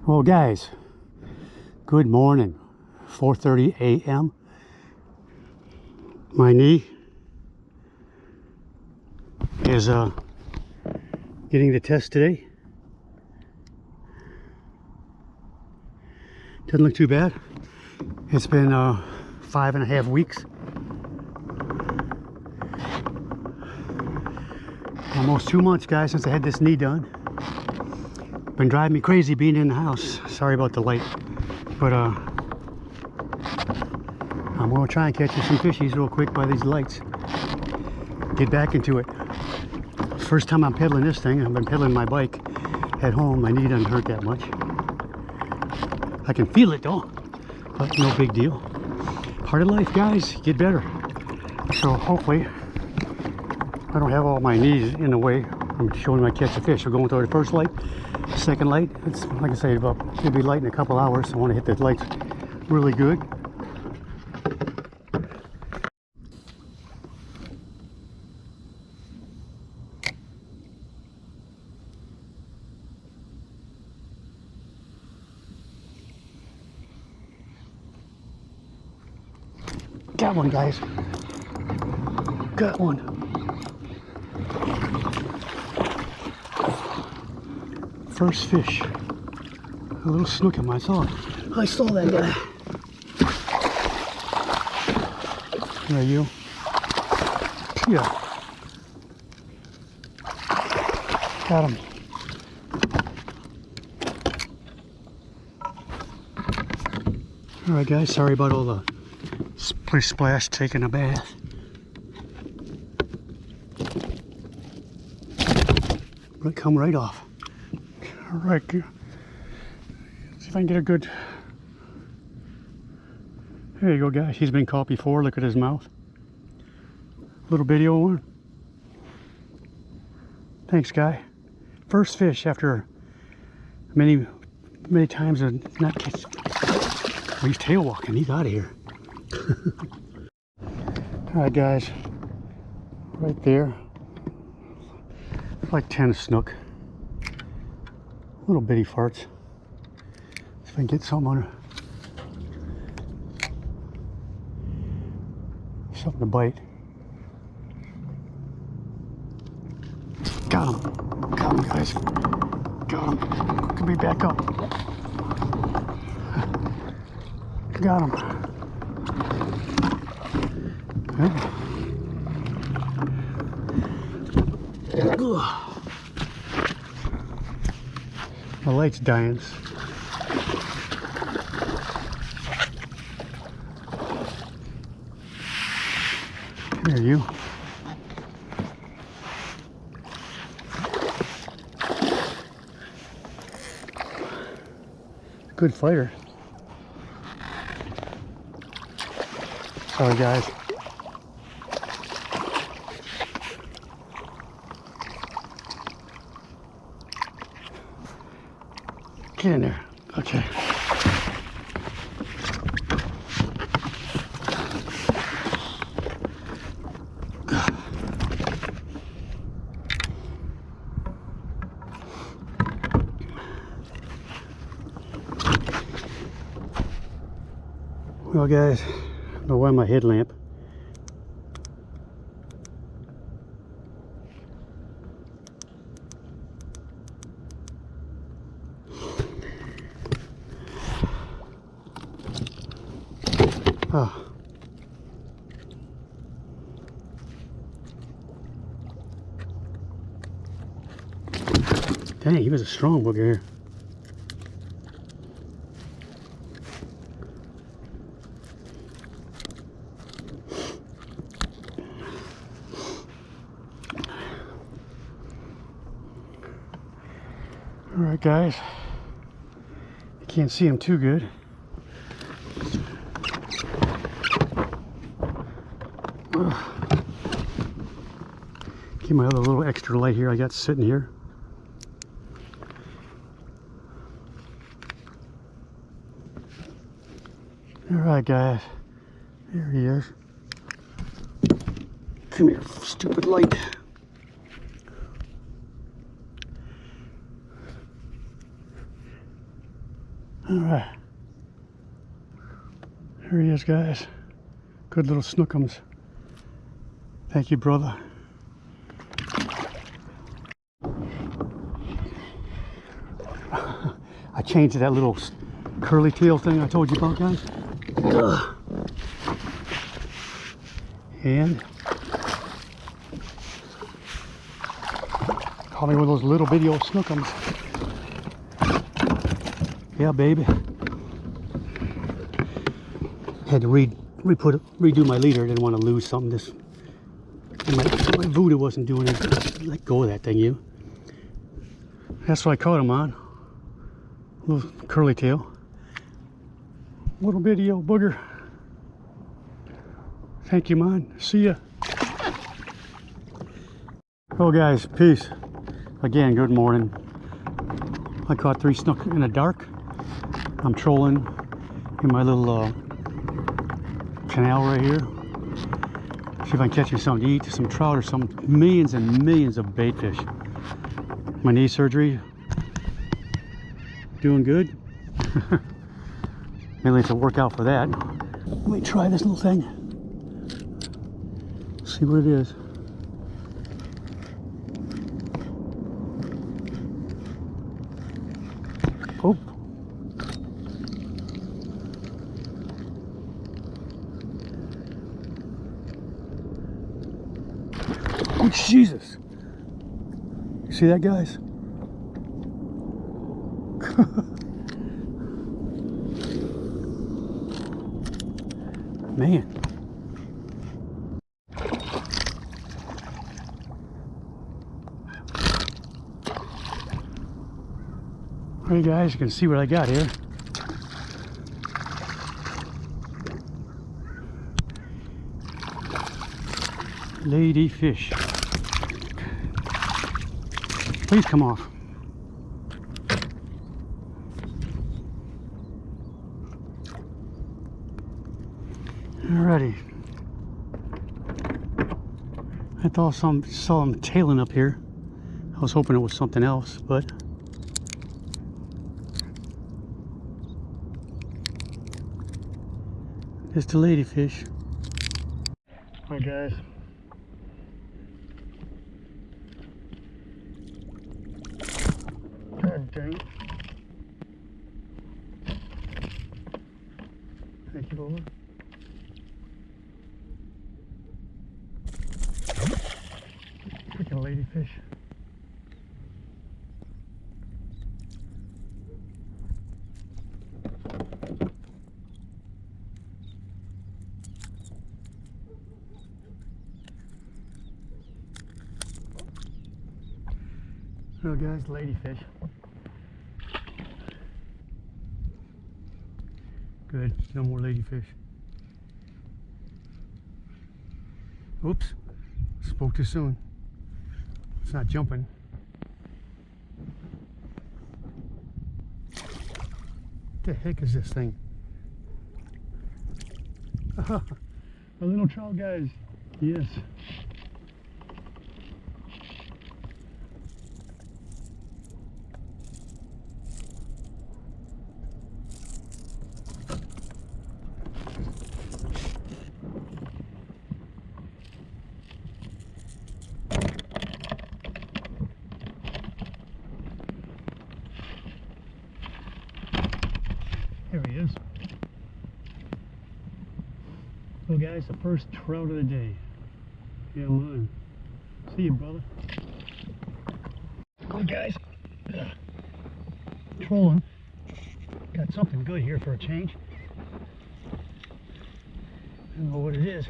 Well, guys, good morning. 4:30 a.m. My knee is getting the test today. Doesn't look too bad. It's been 5.5 weeks. Almost 2 months, guys, since I had this knee done. Been driving me crazy being in the house. Sorry about the light, but I'm gonna try and catch you some fishies real quick by these lights. Get back into it. First time I'm pedaling this thing. I've been pedaling my bike at home. My knee doesn't hurt that much. I can feel it though, but no big deal. Part of life, guys. Get better. So hopefully I don't have all my knees in the way. I'm showing my catch of fish. We're going through the first light, second light. It's like I say, it'll be light in a couple hours. I want to hit the lights really good. Got one, guys. Got one. First fish. A little snook in my saw. I saw that guy. There you. Yeah. Got him. Alright guys, sorry about all the splish splash taking a bath. But it come right off. Alright, see if I can get a good... There you go, guys. He's been caught before. Look at his mouth. Little bitty old one. Thanks, guy. First fish after many times of not catching. Oh, he's tail walking. He's out of here. Alright, guys. Right there. Like 10 snook. Little bitty farts. See if I can get some on her. Something to bite. Got him. Got him, guys. Got him. Can we back up? Got him. Ugh. The light's dying. There you. Good fighter. Sorry, guys. Get in there. Okay. Well, guys, I don't know why my headlamp. Oh. Dang, he was a strong booger. Alright, guys. You can't see him too good. Get my other little extra light here I got sitting here. Alright, guys. There he is. Come here, stupid light. All right. Here he is, guys. Good little snookums. Thank you, brother. I changed that little curly tail thing I told you about, guys. And caught me with those little bitty old snookums. Yeah, baby. Had to redo my leader. Didn't want to lose something. My voodoo wasn't doing it. Let go of that thing, you. That's what I caught him on. Little curly tail. Little bitty old booger. Thank you, man. See ya. Oh, guys, peace. Again, good morning. I caught 3 snook in the dark. I'm trolling in my little canal right here. See if I can catch me something to eat, some trout or some millions and millions of bait fish. My knee surgery, doing good. Mainly it's a workout for that. Let me try this little thing. See what it is. Oh. Oh, Jesus. You see that, guys? Man. Hey guys, you can see what I got here. Lady fish. Please come off. Alrighty. I thought saw them tailing up here. I was hoping it was something else, but it's the ladyfish. Hi guys. God dang it. Thank you, Lord. Freaking ladyfish. Oh guys, ladyfish. Good, no more ladyfish. Oops, spoke too soon. It's not jumping. What the heck is this thing? A little trout, guys. Yes. Here he is. So guys, the first trout of the day. Yeah, man. See you, brother. Go, guys. Trolling. Got something good here for a change. I don't know what it is.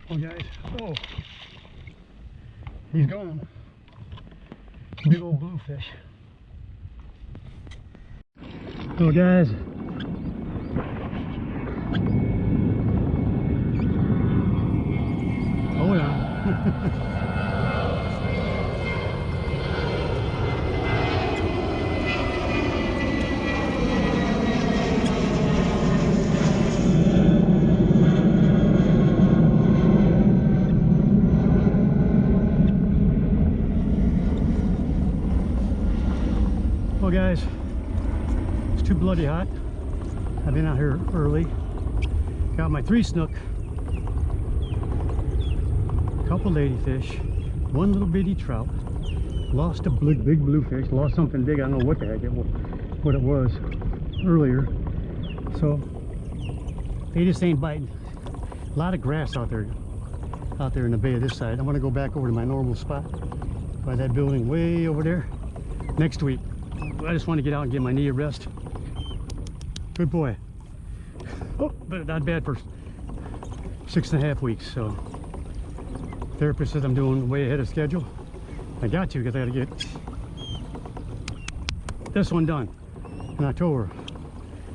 Oh guys, oh, he's gone. Big old bluefish. Oh guys, Well guys, it's too bloody hot. I've been out here early. Got my 3 snook, couple ladyfish, 1 little bitty trout, lost a big bluefish, lost something big. I don't know what the heck what it was earlier. So they just ain't biting. A lot of grass out there in the bay of this side. I'm gonna go back over to my normal spot by that building way over there next week. I just want to get out and get my knee a rest. Good boy. Oh, but not bad for 6.5 weeks. So therapist says I'm doing way ahead of schedule. I got to, because I got to get this one done in October.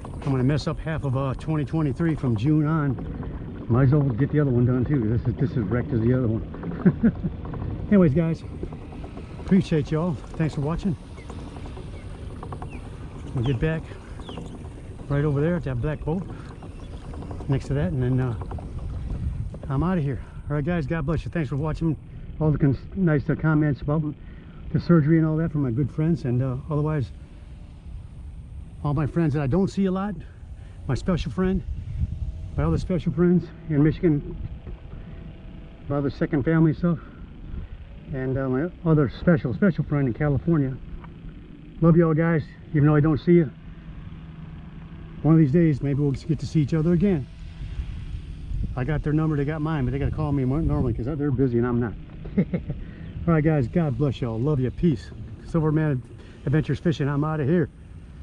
I'm going to mess up half of 2023 from June on. Might as well get the other one done too. This is wrecked as the other one. Anyways guys, appreciate y'all. Thanks for watching. We'll get back right over there at that black boat next to that, and then I'm out of here. All right guys, God bless you. Thanks for watching. All the nice comments about the surgery and all that from my good friends, and otherwise all my friends that I don't see a lot, my special friend, my other special friends in Michigan, my other second family stuff, and my other special friend in California. Love you all guys, even though I don't see you. One of these days maybe we'll get to see each other again. I got their number, they got mine, but they got to call me normally because they're busy and I'm not. All right guys, God bless y'all. Love you. Peace. Silverman Adventures Fishing. I'm out of here.